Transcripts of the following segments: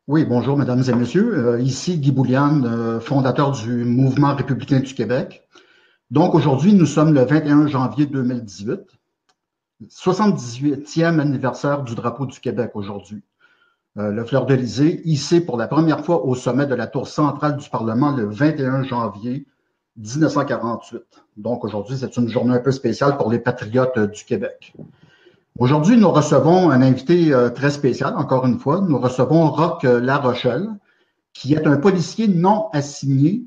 Oui, bonjour, mesdames et messieurs. Ici Guy Boulian, fondateur du Mouvement républicain du Québec. Donc, aujourd'hui, nous sommes le 21 janvier 2018, 78e anniversaire du drapeau du Québec aujourd'hui. Le fleur-de-lysée, hissé pour la première fois au sommet de la tour centrale du Parlement le 21 janvier 1948. Donc, aujourd'hui, c'est une journée un peu spéciale pour les patriotes du Québec. Aujourd'hui, nous recevons un invité très spécial, encore une fois. Nous recevons Roch Larochelle, qui est un policier non assigné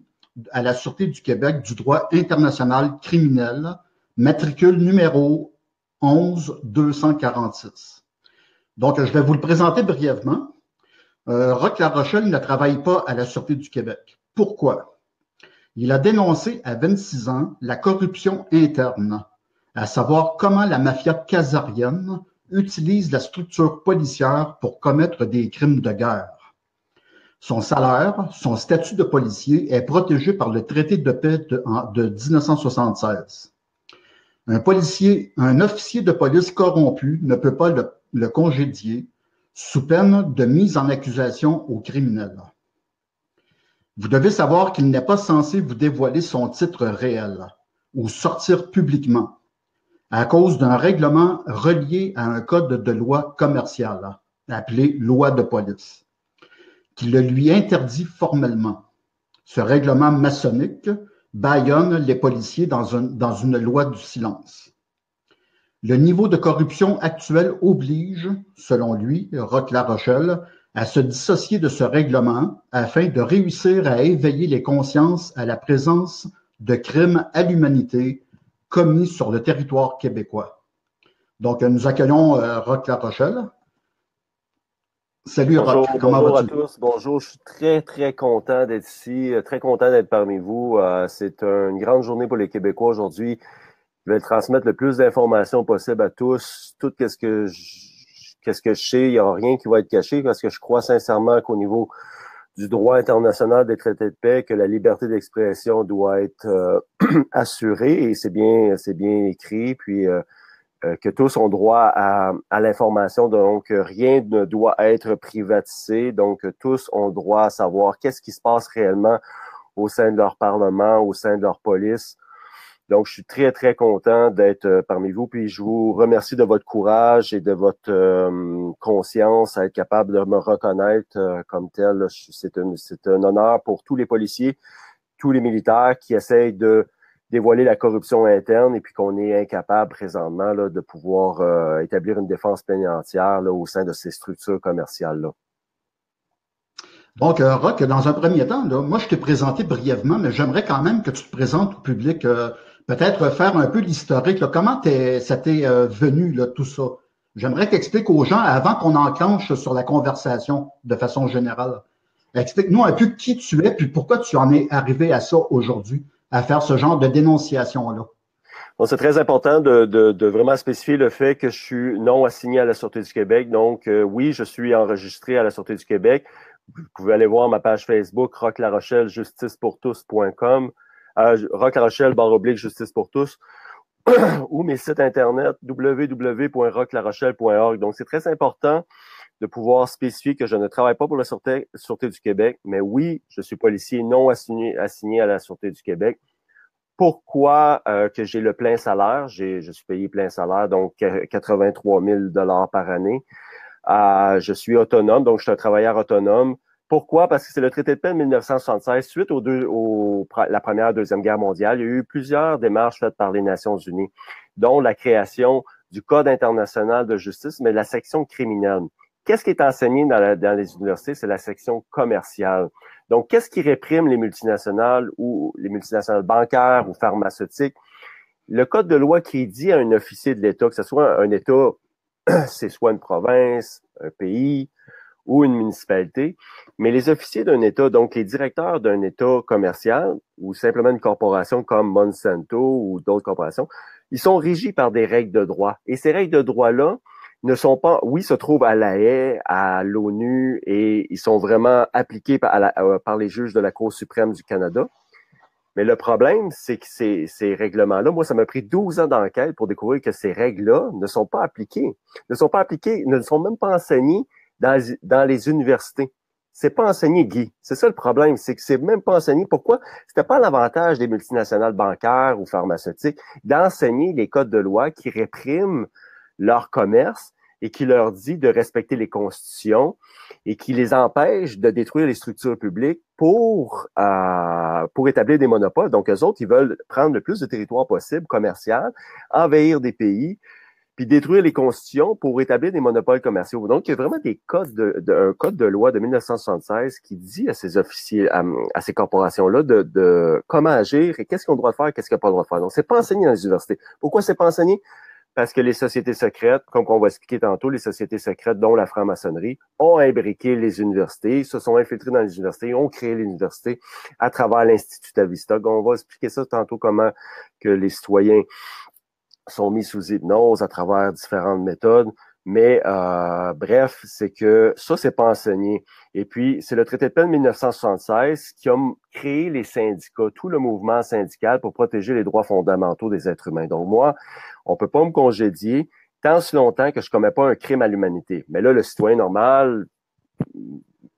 à la Sûreté du Québec du droit international criminel, matricule numéro 11246. Donc, je vais vous le présenter brièvement. Roch Larochelle ne travaille pas à la Sûreté du Québec. Pourquoi? Il a dénoncé à 26 ans la corruption interne, à savoir comment la mafia khazarienne utilise la structure policière pour commettre des crimes de guerre. Son salaire, son statut de policier est protégé par le traité de paix de 1976. Un officier de police corrompu ne peut pas le congédier sous peine de mise en accusation au criminel. Vous devez savoir qu'il n'est pas censé vous dévoiler son titre réel ou sortir publiquement à cause d'un règlement relié à un code de loi commerciale appelé loi de police, qui le lui interdit formellement. Ce règlement maçonnique bâillonne les policiers dans une loi du silence. Le niveau de corruption actuel oblige, selon lui, Roch Larochelle, à se dissocier de ce règlement afin de réussir à éveiller les consciences à la présence de crimes à l'humanité commis sur le territoire québécois. Donc, nous accueillons Roch Larochelle. Salut Roch, Bonjour, comment bonjour à vas-tu? tous. Bonjour, je suis très, très content d'être ici, très content d'être parmi vous. C'est une grande journée pour les Québécois aujourd'hui. Je vais transmettre le plus d'informations possible à tous. Tout qu'est-ce que je sais, il n'y a rien qui va être caché parce que je crois sincèrement qu'au niveau du droit international des traités de paix, que la liberté d'expression doit être assurée et c'est bien écrit. Puis que tous ont droit à l'information, donc rien ne doit être privatisé, donc tous ont droit à savoir qu'est-ce qui se passe réellement au sein de leur parlement, au sein de leur police. Donc, je suis très, très content d'être parmi vous, puis je vous remercie de votre courage et de votre conscience à être capable de me reconnaître comme tel. C'est un honneur pour tous les policiers, tous les militaires qui essayent de dévoiler la corruption interne et puis qu'on est incapable présentement là, de pouvoir établir une défense pleine et entière là, au sein de ces structures commerciales-là. Donc, Roch, dans un premier temps, là, moi, je t'ai présenté brièvement, mais j'aimerais quand même que tu te présentes au public, peut-être faire un peu l'historique. Là. Comment ça t'est venu, là, tout ça? J'aimerais t'expliquer aux gens, avant qu'on enclenche sur la conversation de façon générale. Explique-nous un peu qui tu es, puis pourquoi tu en es arrivé à ça aujourd'hui, à faire ce genre de dénonciation-là. Bon, c'est très important de vraiment spécifier le fait que je suis non assigné à la Sûreté du Québec. Donc, oui, je suis enregistré à la Sûreté du Québec. Vous pouvez aller voir ma page Facebook, Roch Larochelle, justicepourtous.com, Roch Larochelle, /justice pour tous, ou mes sites internet www.rochlarochelle.org. Donc, c'est très important de pouvoir spécifier que je ne travaille pas pour la Sûreté du Québec, mais oui, je suis policier non assigné à la Sûreté du Québec. Pourquoi que j'ai le plein salaire? Je suis payé plein salaire, donc 83 000 par année. Je suis autonome, donc je suis un travailleur autonome. Pourquoi? Parce que c'est le traité de paix de 1976, suite la Première et Deuxième Guerre mondiale. Il y a eu plusieurs démarches faites par les Nations unies, dont la création du Code international de justice, mais la section criminelle. Qu'est-ce qui est enseigné dans les universités? C'est la section commerciale. Donc, qu'est-ce qui réprime les multinationales ou les multinationales bancaires ou pharmaceutiques? Le code de loi qui dit à un officier de l'État, que ce soit un État, c'est soit une province, un pays ou une municipalité, mais les officiers d'un État, donc les directeurs d'un État commercial ou simplement une corporation comme Monsanto ou d'autres corporations, ils sont régis par des règles de droit. Et ces règles de droit-là ne sont pas, oui, se trouvent à la Haye, à l'ONU, et ils sont vraiment appliqués par les juges de la Cour suprême du Canada. Mais le problème, c'est que ces règlements-là, moi, ça m'a pris 12 ans d'enquête pour découvrir que ces règles-là ne sont pas appliquées. Ne sont pas appliquées, ne sont même pas enseignées dans les universités. C'est pas enseigné, Guy. C'est ça le problème, c'est que c'est même pas enseigné. Pourquoi? C'était pas l'avantage des multinationales bancaires ou pharmaceutiques d'enseigner les codes de loi qui répriment leur commerce et qui leur dit de respecter les constitutions et qui les empêchent de détruire les structures publiques pour établir des monopoles. Donc, eux autres, ils veulent prendre le plus de territoire possible commercial, envahir des pays, puis détruire les constitutions pour établir des monopoles commerciaux. Donc, il y a vraiment des codes un code de loi de 1976 qui dit à ces officiers, à ces corporations-là de comment agir et qu'est-ce qu'ils ont le droit de faire et qu'est-ce qu'ils n'ont pas le droit de faire. Donc, c'est pas enseigné dans les universités. Pourquoi c'est pas enseigné? Parce que les sociétés secrètes, comme on va expliquer tantôt, les sociétés secrètes, dont la franc-maçonnerie, ont imbriqué les universités, se sont infiltrés dans les universités, ont créé les universités à travers l'Institut Tavistock. On va expliquer ça tantôt, comment que les citoyens sont mis sous hypnose à travers différentes méthodes. Mais bref, c'est que ça, c'est pas enseigné. Et puis, c'est le traité de paix de 1976 qui a créé les syndicats, tout le mouvement syndical pour protéger les droits fondamentaux des êtres humains. Donc moi, on peut pas me congédier tant si longtemps que je commets pas un crime à l'humanité. Mais là, le citoyen normal,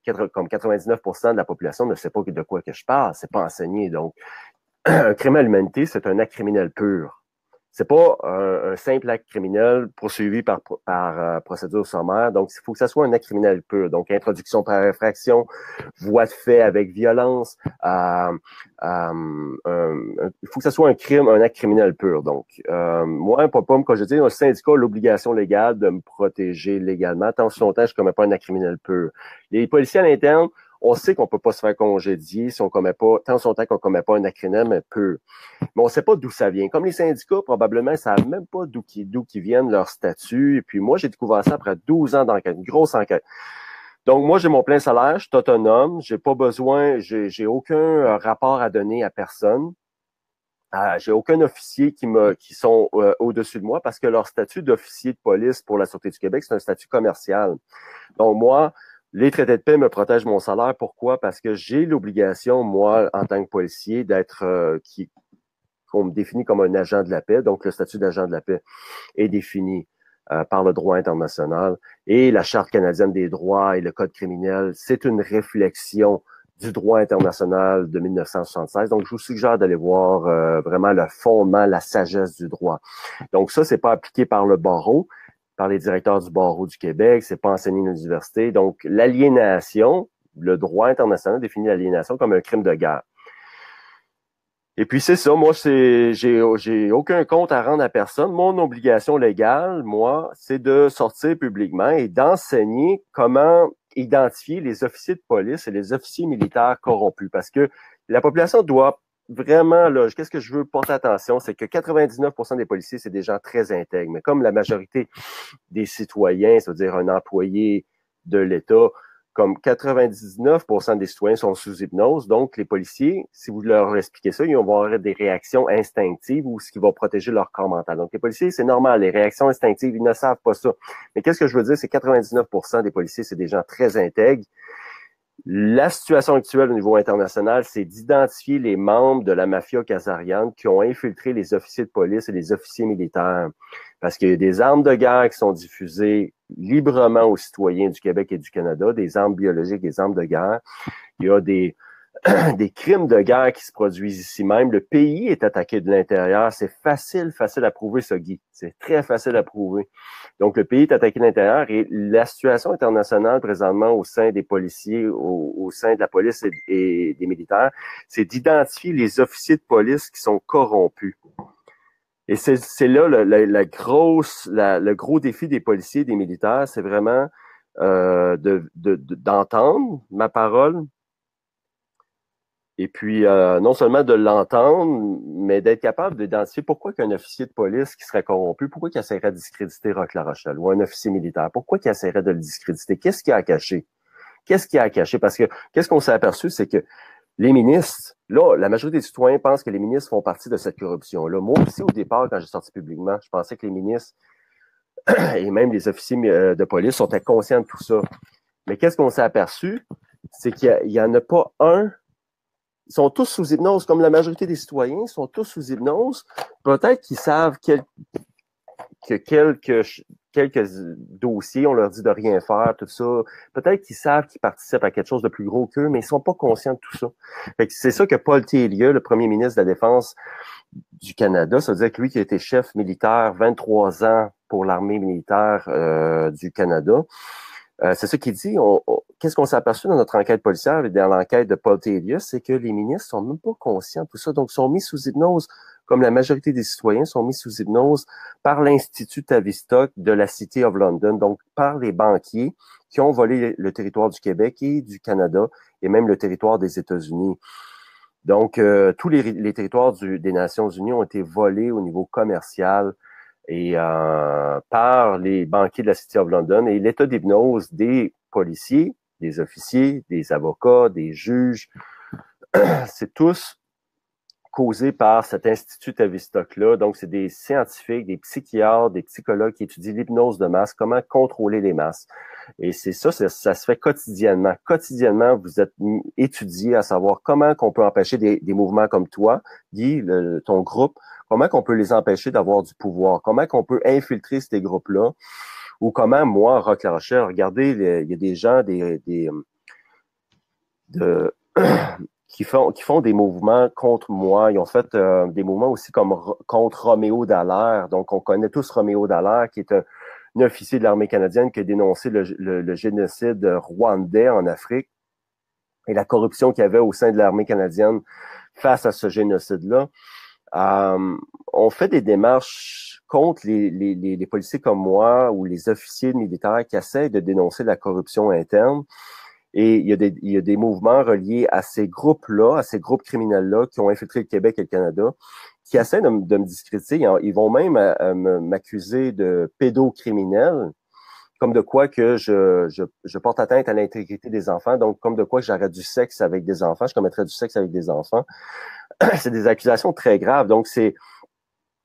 comme 99% de la population ne sait pas de quoi que je parle, c'est pas enseigné. Donc, un crime à l'humanité, c'est un acte criminel pur. C'est pas un simple acte criminel poursuivi par procédure sommaire. Donc, il faut que ça soit un acte criminel pur. Donc, introduction par infraction, voie de fait avec violence. Il faut que ça soit un acte criminel pur. Donc, moi, comme je dis, un syndicat a l'obligation légale de me protéger légalement tant si longtemps je ne commets pas un acte criminel pur. Les policiers à l'interne, on sait qu'on peut pas se faire congédier si on commet pas, tant son temps qu'on commet pas un acte criminel pur. Mais on sait pas d'où ça vient. Comme les syndicats, probablement, ils savent même pas d'où qui viennent leurs statuts. Et puis moi, j'ai découvert ça après 12 ans d'enquête, une grosse enquête. Donc, moi, j'ai mon plein salaire, je suis autonome, j'ai pas besoin, j'ai aucun rapport à donner à personne. J'ai aucun officier qui sont au-dessus de moi parce que leur statut d'officier de police pour la Sûreté du Québec, c'est un statut commercial. Donc, moi, les traités de paix me protègent mon salaire. Pourquoi? Parce que j'ai l'obligation, moi, en tant que policier, d'être qu'on me définit comme un agent de la paix. Donc, le statut d'agent de la paix est défini par le droit international. Et la Charte canadienne des droits et le Code criminel, c'est une réflexion du droit international de 1976. Donc, je vous suggère d'aller voir vraiment le fondement, la sagesse du droit. Donc, ça, c'est pas appliqué par le barreau, par les directeurs du barreau du Québec, c'est pas enseigné dans l'université. Donc, l'aliénation, le droit international définit l'aliénation comme un crime de guerre. Et puis, c'est ça, moi, j'ai aucun compte à rendre à personne. Mon obligation légale, moi, c'est de sortir publiquement et d'enseigner comment identifier les officiers de police et les officiers militaires corrompus. Parce que la population doit vraiment, là, qu'est-ce que je veux porter attention, c'est que 99% des policiers, c'est des gens très intègres. Mais comme la majorité des citoyens, c'est-à-dire un employé de l'État, comme 99% des citoyens sont sous hypnose, donc les policiers, si vous leur expliquez ça, ils vont avoir des réactions instinctives ou ce qui va protéger leur corps mental. Donc les policiers, c'est normal, les réactions instinctives, ils ne savent pas ça. Mais qu'est-ce que je veux dire, c'est 99% des policiers, c'est des gens très intègres. La situation actuelle au niveau international, c'est d'identifier les membres de la mafia khazariane qui ont infiltré les officiers de police et les officiers militaires. Parce qu'il y a des armes de guerre qui sont diffusées librement aux citoyens du Québec et du Canada, des armes biologiques, des armes de guerre. Il y a des crimes de guerre qui se produisent ici même. Le pays est attaqué de l'intérieur. C'est facile à prouver, ça, Guy. C'est très facile à prouver. Donc, le pays est attaqué de l'intérieur et la situation internationale présentement au sein des policiers, au sein de la police et des militaires, c'est d'identifier les officiers de police qui sont corrompus. Et c'est là le gros défi des policiers et des militaires, c'est vraiment d'entendre ma parole. Et puis, non seulement de l'entendre, mais d'être capable d'identifier pourquoi qu'un officier de police qui serait corrompu, pourquoi qu'il essaierait de discréditer Roch La Rochelle ou un officier militaire, pourquoi qu'il essaierait de le discréditer? Qu'est-ce qu'il y a à cacher? Qu'est-ce qu'il y a à cacher? Parce que qu'est-ce qu'on s'est aperçu, c'est que les ministres, là, la majorité des citoyens pensent que les ministres font partie de cette corruption-là. Moi aussi, au départ, quand j'ai sorti publiquement, je pensais que les ministres et même les officiers de police sont conscients de tout ça. Mais qu'est-ce qu'on s'est aperçu? C'est qu'il y en a pas un. Ils sont tous sous hypnose, comme la majorité des citoyens, ils sont tous sous hypnose. Peut-être qu'ils savent que quelques quelques dossiers, on leur dit de rien faire, tout ça. Peut-être qu'ils savent qu'ils participent à quelque chose de plus gros qu'eux, mais ils sont pas conscients de tout ça. Fait que c'est ça que Paul Thiélieu, le premier ministre de la Défense du Canada, ça veut dire que lui qui a été chef militaire 23 ans pour l'armée militaire du Canada, c'est ça qu'il dit. Qu'est-ce qu'on s'est aperçu dans notre enquête policière et dans l'enquête de Paul Thiélieu, c'est que les ministres sont même pas conscients de tout ça, donc sont mis sous hypnose, comme la majorité des citoyens sont mis sous hypnose par l'Institut Tavistock de la City of London, donc par les banquiers qui ont volé le territoire du Québec et du Canada et même le territoire des États-Unis. Donc, tous les territoires des Nations Unies ont été volés au niveau commercial et par les banquiers de la City of London, et l'état d'hypnose des policiers, des officiers, des avocats, des juges, c'est tous causé par cet Institut Tavistock-là. Donc, c'est des scientifiques, des psychiatres, des psychologues qui étudient l'hypnose de masse, comment contrôler les masses. Et c'est ça se fait quotidiennement. Quotidiennement, vous êtes étudié à savoir comment qu'on peut empêcher des mouvements comme toi, Guy, ton groupe, comment qu'on peut les empêcher d'avoir du pouvoir, comment qu'on peut infiltrer ces groupes-là, ou comment, moi, Roch La Rochelle, regardez, il y a des gens, qui font des mouvements contre moi. Ils ont fait des mouvements aussi comme contre Roméo Dallaire. Donc, on connaît tous Roméo Dallaire, qui est un officier de l'armée canadienne qui a dénoncé le génocide rwandais en Afrique et la corruption qu'il y avait au sein de l'armée canadienne face à ce génocide-là. On fait des démarches contre les policiers comme moi ou les officiers militaires qui essaient de dénoncer la corruption interne. Et il y a des mouvements reliés à ces groupes-là, à ces groupes criminels-là qui ont infiltré le Québec et le Canada, qui essaient de me discréditer. Ils vont même m'accuser de pédocriminel, comme de quoi que je porte atteinte à l'intégrité des enfants, donc comme de quoi que j'aurais du sexe avec des enfants, je commettrais du sexe avec des enfants. C'est des accusations très graves. Donc,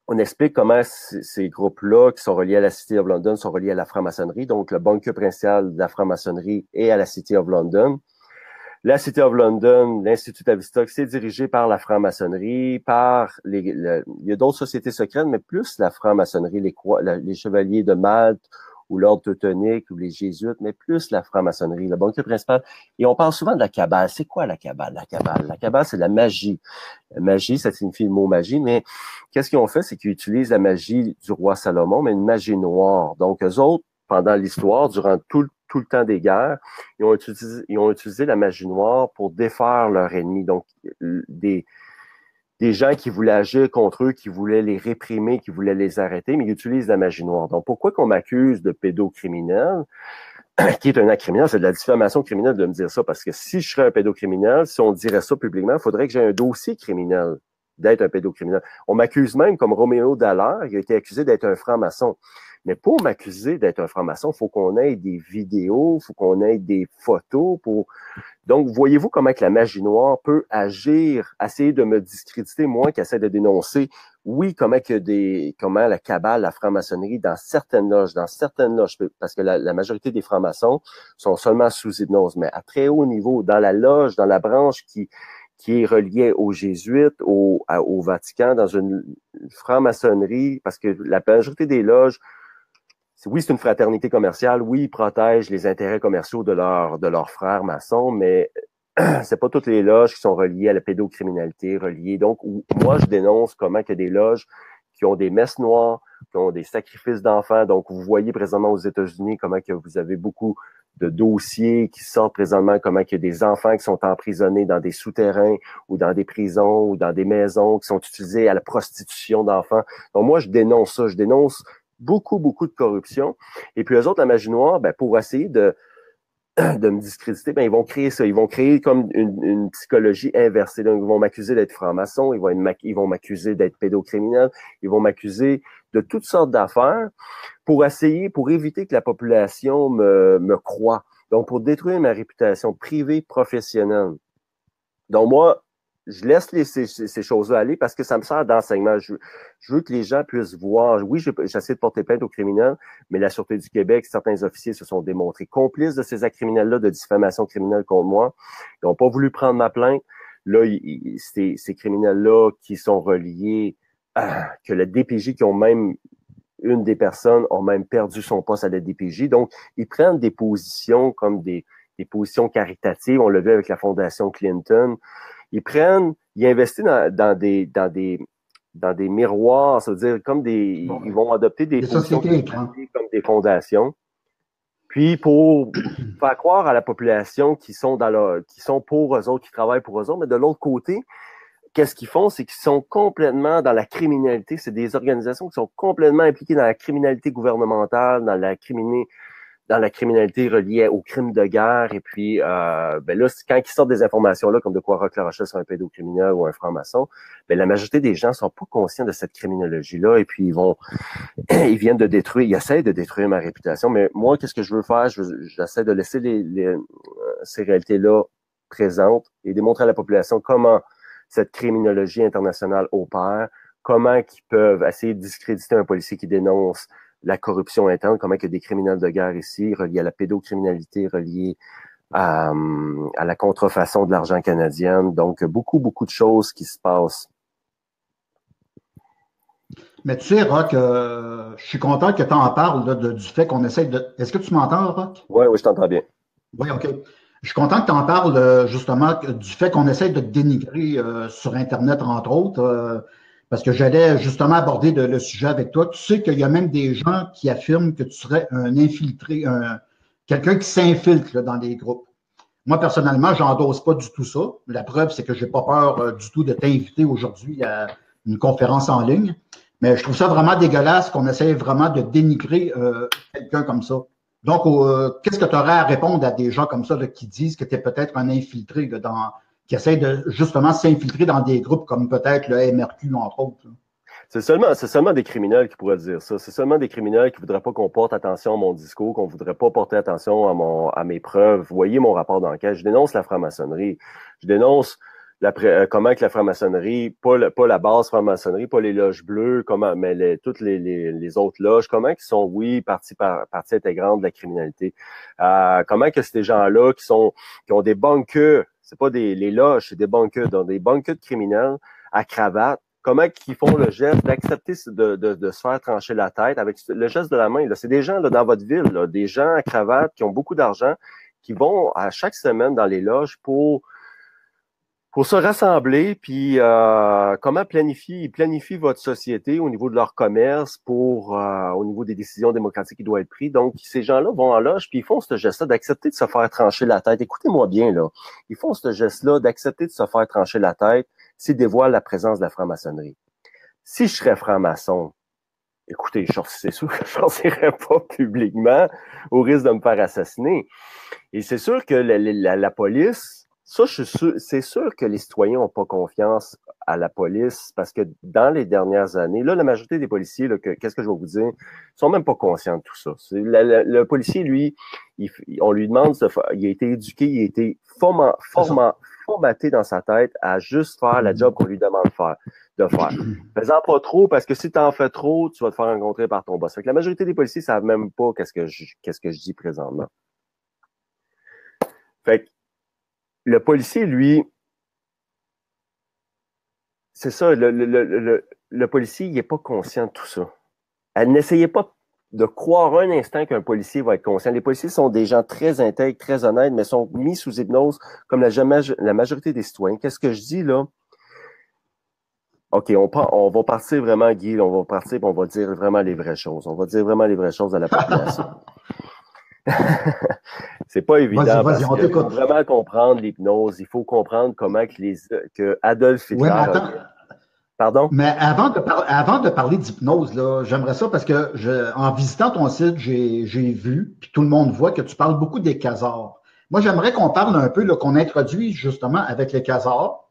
on explique comment ces groupes-là, qui sont reliés à la City of London, sont reliés à la franc-maçonnerie. Donc, le bunker principal de la franc-maçonnerie est à la City of London. La City of London, l'Institut Tavistock, c'est dirigé par la franc-maçonnerie, il y a d'autres sociétés secrètes, mais plus la franc-maçonnerie, les chevaliers de Malte, ou l'ordre teutonique, ou les jésuites, mais plus la franc-maçonnerie, le bunker principal. Et on parle souvent de la cabale. C'est quoi la cabale? La cabale, c'est la magie. La magie, ça signifie le mot magie, mais qu'est-ce qu'ils ont fait? C'est qu'ils utilisent la magie du roi Salomon, mais une magie noire. Donc, eux autres, pendant l'histoire, durant tout le temps des guerres, ils ont utilisé la magie noire pour défaire leur ennemi. Donc, des gens qui voulaient agir contre eux, qui voulaient les réprimer, qui voulaient les arrêter, mais ils utilisent la magie noire. Donc, pourquoi qu'on m'accuse de pédocriminel, qui est un acte criminel, c'est de la diffamation criminelle de me dire ça, parce que si je serais un pédocriminel, si on dirait ça publiquement, il faudrait que j'ai un dossier criminel d'être un pédocriminel. On m'accuse même, comme Roméo Dallaire, qui a été accusé d'être un franc-maçon. Mais pour m'accuser d'être un franc-maçon, il faut qu'on ait des vidéos, il faut qu'on ait des photos pour... Donc, voyez-vous comment que la magie noire peut agir, essayer de me discréditer, moi qui essaie de dénoncer, oui, comment la cabale, la franc-maçonnerie, dans certaines loges, parce que la majorité des francs-maçons sont seulement sous hypnose, mais à très haut niveau, dans la loge, dans la branche qui est reliée aux jésuites, au Vatican, dans une franc-maçonnerie, parce que la majorité des loges, oui, c'est une fraternité commerciale. Oui, ils protègent les intérêts commerciaux de leurs frères maçons, mais c'est pas toutes les loges qui sont reliées à la pédocriminalité, Donc, moi, je dénonce comment il y a des loges qui ont des messes noires, qui ont des sacrifices d'enfants. Donc, vous voyez présentement aux États-Unis comment que vous avez beaucoup de dossiers qui sortent présentement, comment il y a des enfants qui sont emprisonnés dans des souterrains ou dans des prisons ou dans des maisons qui sont utilisés à la prostitution d'enfants. Donc, moi, je dénonce ça. Je dénonce beaucoup de corruption. Et puis, eux autres, la magie noire, pour essayer de me discréditer, ils vont créer ça. Ils vont créer comme une psychologie inversée. Donc, ils vont m'accuser d'être franc-maçon, ils vont m'accuser d'être pédocriminel, ils vont m'accuser de toutes sortes d'affaires pour éviter que la population me croie. Donc, pour détruire ma réputation privée, professionnelle. Donc, moi, je laisse ces choses-là aller parce que ça me sert d'enseignement. Je veux que les gens puissent voir. Oui, j'essaie de porter plainte aux criminels, mais la Sûreté du Québec, certains officiers se sont démontrés complices de ces actes criminels-là, de diffamation criminelle contre moi. Ils n'ont pas voulu prendre ma plainte. Là, ces criminels-là qui sont reliés, que la DPJ, qui ont même une des personnes a même perdu son poste à la DPJ. Donc, ils prennent des positions comme des positions caritatives. On l'a vu avec la Fondation Clinton. Ils investissent dans des miroirs, c'est-à-dire ils vont adopter des positions comme des fondations. Puis pour faire croire à la population qui sont pour eux autres, qui travaillent pour eux autres, mais de l'autre côté, qu'est-ce qu'ils font, c'est qu'ils sont complètement dans la criminalité. C'est des organisations qui sont complètement impliquées dans la criminalité gouvernementale, dans la criminalité reliée aux crimes de guerre. Et puis, là, quand ils sortent des informations là, comme de quoi Roch La Rochelle c'est un pédocriminel ou un franc-maçon, la majorité des gens sont pas conscients de cette criminologie-là. Et puis, ils viennent de détruire, ils essaient de détruire ma réputation. Mais moi, qu'est-ce que je veux faire? J'essaie de laisser ces réalités-là présentes et démontrer à la population comment cette criminologie internationale opère, comment ils peuvent essayer de discréditer un policier qui dénonce la corruption interne, comment il y a des criminels de guerre ici, reliés à la pédocriminalité, reliés à la contrefaçon de l'argent canadien. Donc, beaucoup, beaucoup de choses qui se passent. Mais tu sais, Roch, je suis content que tu en parles là, du fait qu'on essaye de... Est-ce que tu m'entends, Roch? Oui, je t'entends bien. Oui, OK. Je suis content que tu en parles justement du fait qu'on essaye de te dénigrer sur Internet, entre autres, parce que j'allais justement aborder le sujet avec toi. Tu sais qu'il y a même des gens qui affirment que tu serais un infiltré, quelqu'un qui s'infiltre dans des groupes. Moi, personnellement, j'endosse pas du tout ça. La preuve, c'est que j'ai pas peur du tout de t'inviter aujourd'hui à une conférence en ligne. Mais je trouve ça vraiment dégueulasse qu'on essaye vraiment de dénigrer quelqu'un comme ça. Donc, qu'est-ce que tu aurais à répondre à des gens comme ça là, qui disent que tu es peut-être un infiltré, là, qui essayent de justement s'infiltrer dans des groupes comme peut-être le MRQ, entre autres? C'est seulement des criminels qui pourraient dire ça. C'est seulement des criminels qui voudraient pas qu'on porte attention à mon discours, qu'on voudrait pas porter attention à mes preuves. Vous voyez mon rapport d'enquête. Je dénonce la franc-maçonnerie. Je dénonce comment que la franc-maçonnerie, pas la base franc-maçonnerie, pas les loges bleues, mais toutes les autres loges, comment qu'ils sont, oui, partie intégrante de la criminalité. Comment que ces gens-là qui ont des bunkers, c'est pas les loges, c'est des bunkers, dans des bunkers de criminels à cravate, comment qu'ils font le geste d'accepter de se faire trancher la tête avec le geste de la main. Là, c'est des gens là, dans votre ville, là, des gens à cravate qui ont beaucoup d'argent, qui vont à chaque semaine dans les loges pour se rassembler, puis comment ils planifient votre société au niveau de leur commerce au niveau des décisions démocratiques qui doivent être prises. Donc, ces gens-là vont en loge, puis ils font ce geste-là d'accepter de se faire trancher la tête. Écoutez-moi bien, là. Ils font ce geste-là d'accepter de se faire trancher la tête s'ils dévoilent la présence de la franc-maçonnerie. Si je serais franc-maçon, écoutez, c'est sûr que je n'en sortirais pas publiquement au risque de me faire assassiner. Et c'est sûr que la police... Ça, c'est sûr que les citoyens n'ont pas confiance à la police parce que dans les dernières années, là, la majorité des policiers, là, qu'est-ce que je vais vous dire, sont même pas conscients de tout ça. Le policier, lui, on lui demande, il a été éduqué, il a été formaté dans sa tête à juste faire la job qu'on lui demande de faire. Fais-en pas trop parce que si tu en fais trop, tu vas te faire rencontrer par ton boss. Fait que la majorité des policiers savent même pas qu'est-ce que je dis présentement. Fait que le policier, lui, c'est ça, le policier, il est pas conscient de tout ça. N'essayez pas de croire un instant qu'un policier va être conscient. Les policiers sont des gens très intègres, très honnêtes, mais sont mis sous hypnose comme la majorité des citoyens. Qu'est-ce que je dis, là? OK, on va partir vraiment, Guy, on va partir et on va dire vraiment les vraies choses. On va dire vraiment les vraies choses à la population. C'est pas évident parce qu'il faut vraiment comprendre l'hypnose. Il faut comprendre comment que Adolf Hitler... Ouais, Pardon? Mais avant de parler d'hypnose, là, j'aimerais ça parce que en visitant ton site, j'ai vu, puis tout le monde voit que tu parles beaucoup des Khazars. Moi, j'aimerais qu'on parle un peu, qu'on introduise justement avec les Khazars,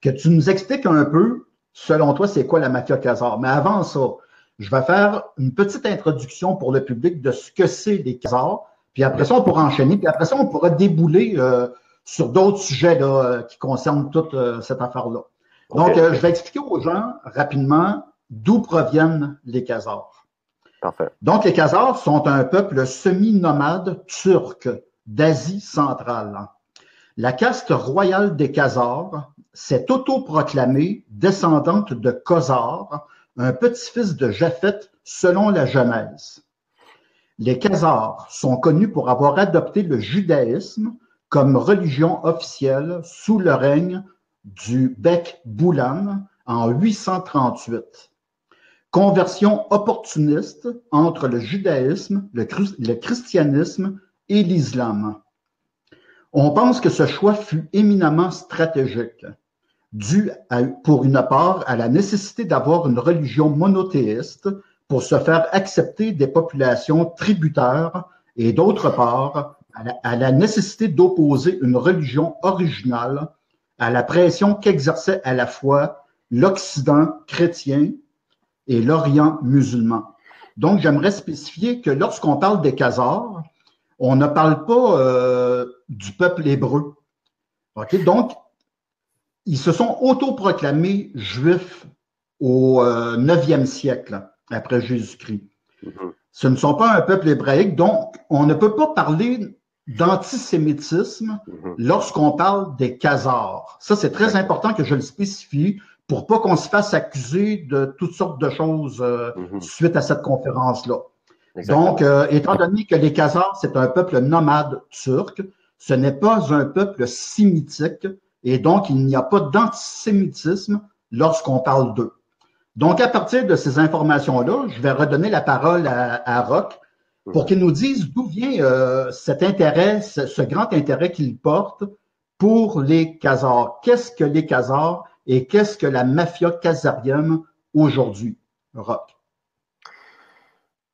que tu nous expliques un peu, selon toi, c'est quoi la mafia Khazar. Mais avant ça, je vais faire une petite introduction pour le public de ce que c'est les Khazars. Puis après ça, on pourra enchaîner. Puis après ça, on pourra débouler sur d'autres sujets là, qui concernent toute cette affaire-là. Donc, je vais expliquer aux gens rapidement d'où proviennent les Khazars. Parfait. Donc, les Khazars sont un peuple semi-nomade turc d'Asie centrale. La caste royale des Khazars s'est autoproclamée descendante de Khazars, un petit-fils de Japheth selon la Genèse. Les Khazars sont connus pour avoir adopté le judaïsme comme religion officielle sous le règne du Bek Boulan en 838. Conversion opportuniste entre le judaïsme, le christianisme et l'islam. On pense que ce choix fut éminemment stratégique, dû pour une part à la nécessité d'avoir une religion monothéiste pour se faire accepter des populations tributaires et d'autre part à la nécessité d'opposer une religion originale à la pression qu'exerçait à la fois l'Occident chrétien et l'Orient musulman. Donc, j'aimerais spécifier que lorsqu'on parle des Khazars, on ne parle pas du peuple hébreu. Okay? Donc, ils se sont autoproclamés juifs au 9e siècle après Jésus-Christ. Ce ne sont pas un peuple hébraïque, donc on ne peut pas parler d'antisémitisme lorsqu'on parle des Khazars. Ça, c'est très important que je le spécifie pour pas qu'on se fasse accuser de toutes sortes de choses suite à cette conférence-là. Exactement. Donc, étant donné que les Khazars, c'est un peuple nomade turc, ce n'est pas un peuple sémitique, et donc il n'y a pas d'antisémitisme lorsqu'on parle d'eux. Donc, à partir de ces informations-là, je vais redonner la parole à Roch pour qu'il nous dise d'où vient cet intérêt, ce grand intérêt qu'il porte pour les Khazars. Qu'est-ce que les Khazars et qu'est-ce que la mafia khazarienne aujourd'hui, Roch?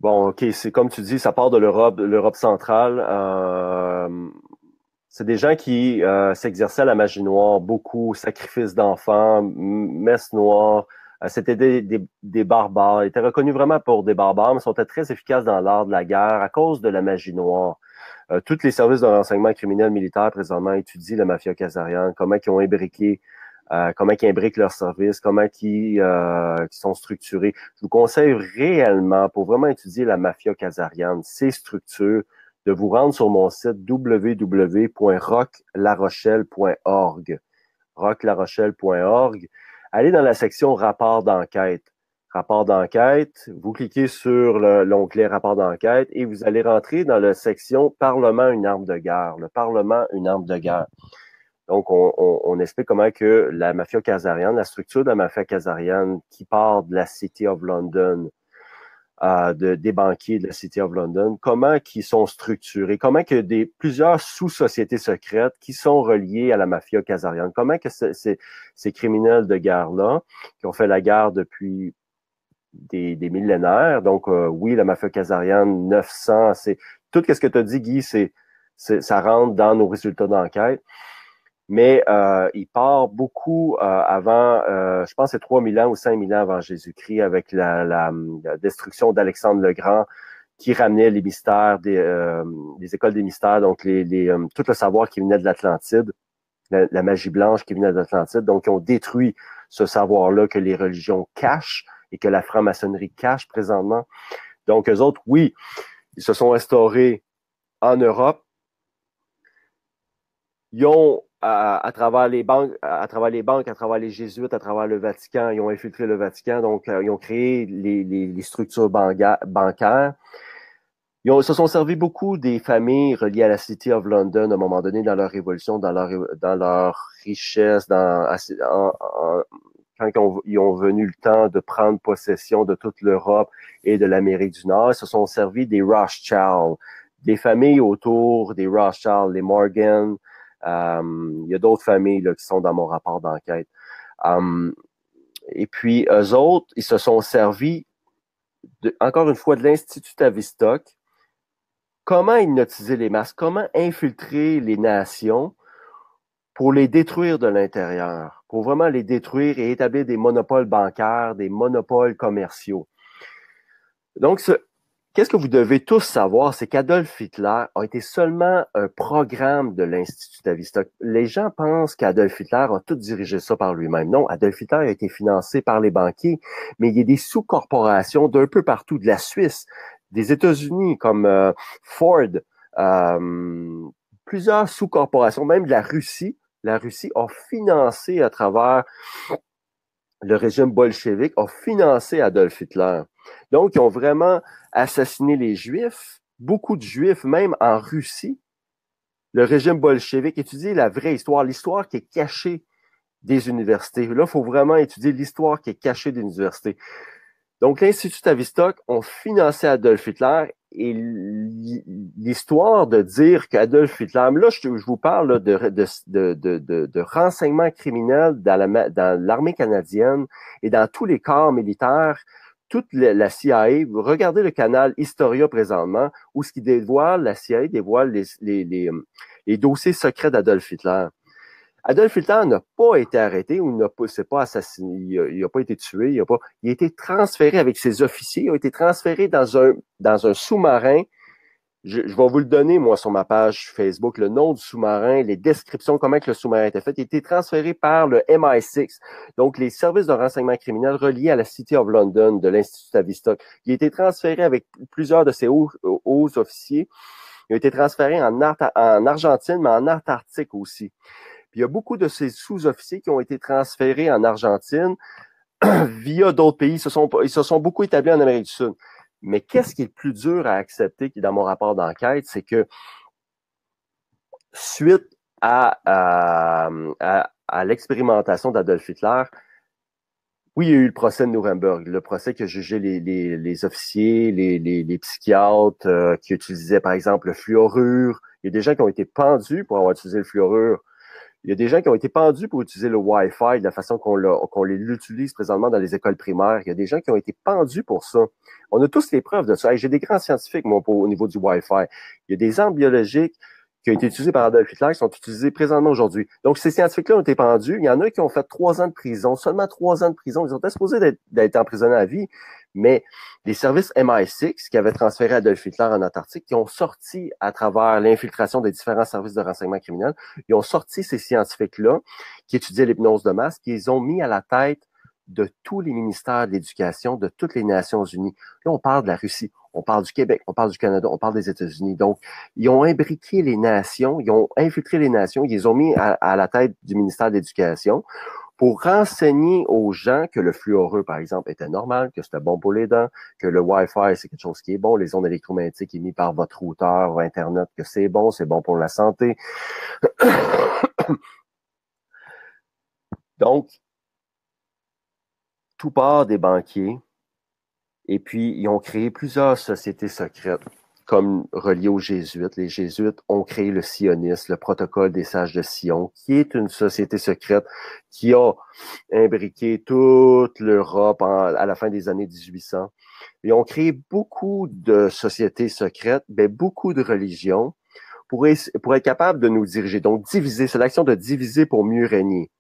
Bon, OK, c'est comme tu dis, ça part de l'Europe centrale. C'est des gens qui s'exerçaient à la magie noire, beaucoup, sacrifices d'enfants, messes noires. C'était des barbares. Ils étaient reconnus vraiment pour des barbares, mais sont très efficaces dans l'art de la guerre à cause de la magie noire. Tous les services de renseignement criminel militaire présentement étudient la mafia khazarienne, comment ils ont imbriqué, comment ils imbriquent leurs services, comment ils sont structurés. Je vous conseille réellement, pour vraiment étudier la mafia khazarienne, ses structures, de vous rendre sur mon site www.rochlarochelle.org. rochlarochelle.org. Allez dans la section rapport d'enquête. Rapport d'enquête, vous cliquez sur l'onglet rapport d'enquête et vous allez rentrer dans la section Parlement, une arme de guerre. Le Parlement, une arme de guerre. Donc, on explique comment que la mafia khazarienne, la structure de la mafia khazarienne qui part de la City of London, des banquiers de la City of London, comment qu'ils sont structurés, comment que plusieurs sous-sociétés secrètes qui sont reliées à la mafia khazarienne, comment que ces criminels de guerre-là, qui ont fait la guerre depuis des millénaires, donc oui, la mafia khazarienne, 900, c'est tout ce que tu as dit, Guy, ça rentre dans nos résultats d'enquête. Mais il part beaucoup avant, je pense que c'est 3000 ans ou 5000 ans avant Jésus-Christ avec la destruction d'Alexandre le Grand qui ramenait les mystères des écoles des mystères, donc tout le savoir qui venait de l'Atlantide, la magie blanche qui venait de l'Atlantide. Donc, ils ont détruit ce savoir-là que les religions cachent et que la franc-maçonnerie cache présentement. Donc, eux autres, oui, ils se sont instaurés en Europe. Ils ont à travers les banques, à travers les jésuites, à travers le Vatican, ils ont infiltré le Vatican, donc ils ont créé les structures bancaires. Ils se sont servis beaucoup des familles reliées à la City of London à un moment donné dans leur révolution, dans leur richesse, quand ils ont venu le temps de prendre possession de toute l'Europe et de l'Amérique du Nord, ils se sont servis des Rothschild, des familles autour des Rothschild, les Morgan. Il y a d'autres familles là, qui sont dans mon rapport d'enquête. Et puis, eux autres, ils se sont servis, encore une fois, de l'Institut Tavistock. Comment hypnotiser les masses? Comment infiltrer les nations pour les détruire de l'intérieur? Pour vraiment les détruire et établir des monopoles bancaires, des monopoles commerciaux. Donc, qu'est-ce que vous devez tous savoir, c'est qu'Adolf Hitler a été seulement un programme de l'Institut Tavistock. Les gens pensent qu'Adolf Hitler a tout dirigé ça par lui-même. Non, Adolf Hitler a été financé par les banquiers, mais il y a des sous-corporations d'un peu partout, de la Suisse, des États-Unis comme Ford, plusieurs sous-corporations, même de la Russie. La Russie a financé à travers le régime bolchevique a financé Adolf Hitler. Donc, ils ont vraiment assassiné les Juifs, beaucoup de Juifs, même en Russie. Le régime bolchevique étudie la vraie histoire, l'histoire qui est cachée des universités. Là, il faut vraiment étudier l'histoire qui est cachée des universités. Donc, l'Institut Tavistock ont financé Adolf Hitler et l'histoire de dire qu'Adolf Hitler, là, je vous parle là, de renseignements criminels dans l'armée canadienne et dans tous les corps militaires, toute la CIA. Regardez le canal Historia présentement, où ce qui dévoile, la CIA dévoile les dossiers secrets d'Adolf Hitler. Adolf Hitler n'a pas été arrêté ou s'est pas assassiné, il n'a pas été tué, il a été transféré avec ses officiers, il a été transféré dans un sous-marin. Je vais vous le donner, moi, sur ma page Facebook, le nom du sous-marin, les descriptions, comment que le sous-marin était fait. Il a été transféré par le MI6, donc les services de renseignement criminel reliés à la City of London de l'Institut Tavistock. Il a été transféré avec plusieurs de ses hauts officiers. Il a été transféré en Argentine, mais en Antarctique aussi. Puis il y a beaucoup de ces sous-officiers qui ont été transférés en Argentine via d'autres pays. Ils se sont beaucoup établis en Amérique du Sud. Mais qu'est-ce qui est le plus dur à accepter dans mon rapport d'enquête, c'est que suite à l'expérimentation d'Adolf Hitler, oui, il y a eu le procès de Nuremberg, le procès qui a jugé les officiers, les psychiatres qui utilisaient, par exemple, le fluorure. Il y a des gens qui ont été pendus pour avoir utilisé le fluorure. Il y a des gens qui ont été pendus pour utiliser le Wi-Fi de la façon qu'on l'utilise présentement dans les écoles primaires. Il y a des gens qui ont été pendus pour ça. On a tous les preuves de ça. Hey, j'ai des grands scientifiques, moi, au niveau du Wi-Fi. Il y a des armes biologiques qui ont été utilisées par Adolf Hitler qui sont utilisées présentement aujourd'hui. Donc, ces scientifiques-là ont été pendus. Il y en a qui ont fait 3 ans de prison, seulement 3 ans de prison. Ils ont été supposés d'être emprisonnés à vie. Mais les services MI6 qui avaient transféré Adolf Hitler en Antarctique, qui ont sorti à travers l'infiltration des différents services de renseignement criminel, ils ont sorti ces scientifiques-là qui étudiaient l'hypnose de masse, qui les ont mis à la tête de tous les ministères de l'éducation de toutes les Nations Unies. Là, on parle de la Russie, on parle du Québec, on parle du Canada, on parle des États-Unis. Donc, ils ont imbriqué les nations, ils ont infiltré les nations, ils les ont mis à la tête du ministère de l'Éducation pour renseigner aux gens que le fluoreux, par exemple, était normal, que c'était bon pour les dents, que le Wi-Fi, c'est quelque chose qui est bon, les ondes électromagnétiques émises par votre routeur ou Internet, que c'est bon pour la santé. Donc, tout part des banquiers, et puis ils ont créé plusieurs sociétés secrètes, comme reliées aux Jésuites. Les Jésuites ont créé le sionisme, le protocole des sages de Sion, qui est une société secrète qui a imbriqué toute l'Europe à la fin des années 1800. Ils ont créé beaucoup de sociétés secrètes, beaucoup de religions, pour être capable de nous diriger. Donc, diviser, c'est l'action de diviser pour mieux régner.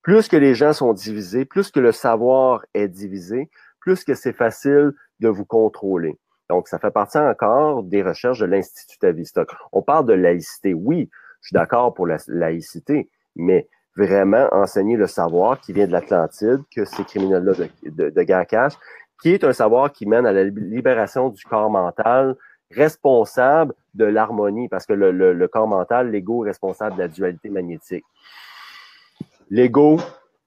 Plus que les gens sont divisés, plus que le savoir est divisé, plus que c'est facile de vous contrôler. Donc, ça fait partie encore des recherches de l'Institut Tavistock. On parle de laïcité. Oui, je suis d'accord pour la laïcité, mais vraiment enseigner le savoir qui vient de l'Atlantide, que ces criminels-là de guerre cachent, qui est un savoir qui mène à la libération du corps mental responsable de l'harmonie, parce que le corps mental, l'ego est responsable de la dualité magnétique. L'ego,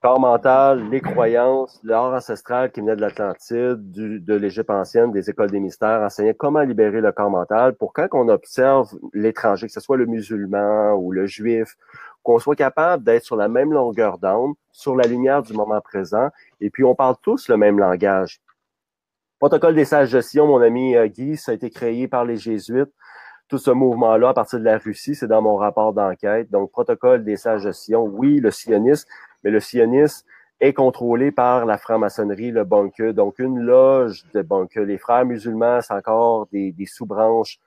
corps mental, les croyances, l'art ancestral qui venait de l'Atlantide, de l'Égypte ancienne, des écoles des mystères, enseignaient comment libérer le corps mental pour quand on observe l'étranger, que ce soit le musulman ou le juif, qu'on soit capable d'être sur la même longueur d'onde, sur la lumière du moment présent, et puis on parle tous le même langage. Protocole des sages de Sion, mon ami Guy, ça a été créé par les Jésuites. Tout ce mouvement-là, à partir de la Russie, c'est dans mon rapport d'enquête. Donc, protocole des sages de Sion, oui, le sionisme, mais le sionisme est contrôlé par la franc-maçonnerie, le Bunke, donc une loge de Bunke. Les frères musulmans, c'est encore des sous-branches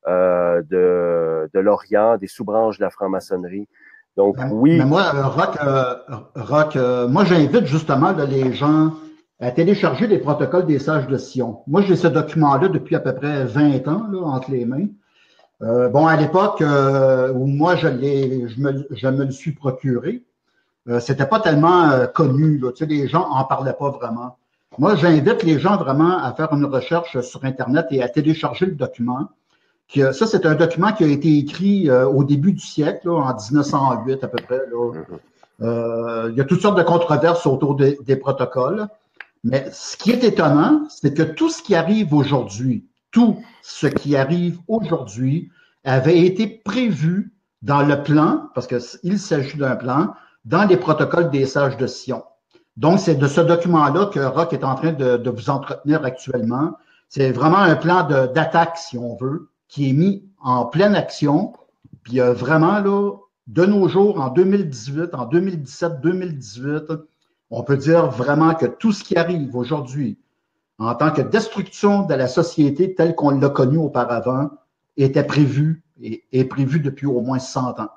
de l'Orient, des sous-branches de la franc-maçonnerie. Donc, oui. Mais moi, Roch, moi, j'invite justement les gens à télécharger les protocoles des sages de Sion. Moi, j'ai ce document-là depuis à peu près 20 ans là, entre les mains. Bon, à l'époque où moi je me le suis procuré, c'était pas tellement connu. Là, tu sais, les gens en parlaient pas vraiment. Moi, j'invite les gens vraiment à faire une recherche sur Internet et à télécharger le document. Ça, c'est un document qui a été écrit au début du siècle, là, en 1908 à peu près. Là. Il y a toutes sortes de controverses autour des protocoles. Mais ce qui est étonnant, c'est que tout ce qui arrive aujourd'hui, avait été prévu dans le plan, parce qu'il s'agit d'un plan, dans les protocoles des sages de Sion. Donc, c'est de ce document-là que Roch est en train de vous entretenir actuellement. C'est vraiment un plan d'attaque, si on veut, qui est mis en pleine action. Puis vraiment, là, de nos jours, en 2018, en 2017, 2018, on peut dire vraiment que tout ce qui arrive aujourd'hui en tant que destruction de la société telle qu'on l'a connue auparavant était prévu et est prévu depuis au moins 100 ans.